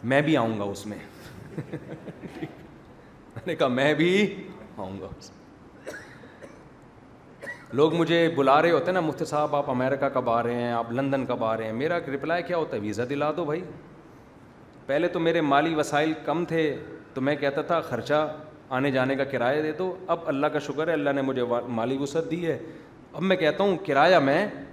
मैं भी आऊँगा उसमें। मैंने कहा मैं भी आऊँगा उसमें। लोग मुझे बुला रहे होते हैं ना, मुफ्ती साहब आप अमेरिका कब आ रहे हैं, आप लंदन कब आ रहे हैं, मेरा रिप्लाई क्या होता है, वीज़ा दिला दो भाई। पहले तो मेरे माली वसाइल कम थे तो मैं कहता था ख़र्चा आने जाने का किराया दे दो। अब अल्लाह का शुक्र है, अल्लाह ने मुझे माली वसअत दी है। अब मैं कहता हूँ किराया मैं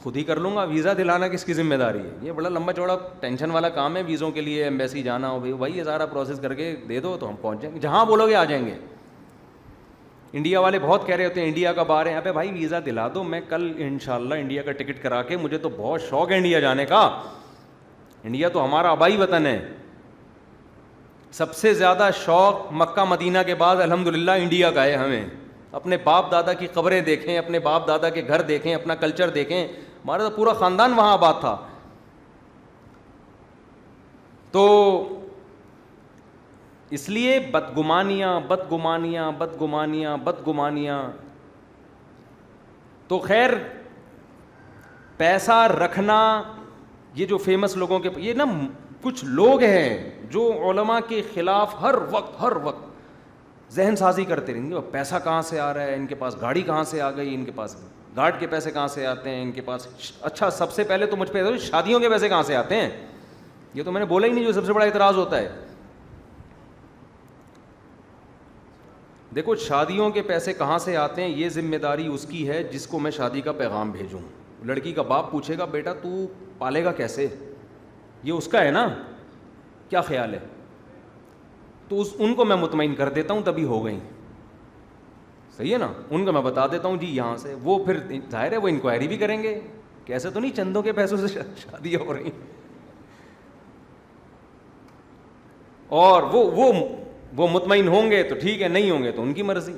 खुद ही कर लूँगा, वीज़ा दिलाना किसकी ज़िम्मेदारी है। ये बड़ा लंबा चौड़ा टेंशन वाला काम है, वीज़ों के लिए एम्बेसी जाना हो भाई, ये सारा प्रोसेस करके दे दो तो हम पहुँच जाएंगे, जहाँ बोलोगे आ जाएंगे। इंडिया वाले बहुत कह रहे होते हैं इंडिया कब आ रहे हैं, अबे भाई वीज़ा दिला दो, मैं कल इंशाल्लाह इंडिया का टिकट करा के, मुझे तो बहुत शौक़ है इंडिया जाने का। इंडिया तो हमारा आबाई वतन है। सबसे ज़्यादा शौक़ मक्का मदीना के बाद अल्हम्दुलिल्लाह इंडिया का है हमें। अपने बाप दादा की कब्रें देखें, अपने बाप दादा के घर देखें, अपना कल्चर देखें, हमारा तो पूरा ख़ानदान वहाँ आबाद था। तो इसलिए बदगुमानियाँ बदगुमानियाँ बदगुमानियाँ बदगुमानियाँ। तो खैर पैसा रखना, ये जो फेमस लोगों के, ये ना कुछ लोग हैं जो उलमा के ख़िलाफ़ हर वक्त जहन साजी करते रहेंगे। पैसा कहाँ से आ रहा है, इनके पास गाड़ी कहाँ से आ गई, इनके पास गार्ड के पैसे कहाँ से आते हैं, इनके पास, अच्छा सबसे पहले तो मुझ पे शादियों के पैसे कहाँ से आते हैं, ये तो मैंने बोला ही नहीं, जो सबसे बड़ा इतराज़ होता है। देखो शादियों के पैसे कहाँ से आते हैं, ये जिम्मेदारी उसकी है जिसको मैं शादी का पैगाम भेजूँ। लड़की का बाप पूछेगा बेटा तू पालेगा कैसे, ये उसका है ना, क्या ख्याल है, तो उनको मैं मुतमईन कर देता हूँ, तभी हो गई। सही है ना, उनको मैं बता देता हूँ जी यहाँ से, वो फिर जाहिर है वो इंक्वायरी भी करेंगे, कैसे तो नहीं चंदों के पैसों से शादी हो रही। और वो मुतमईन होंगे तो ठीक है, नहीं होंगे तो उनकी मर्जी।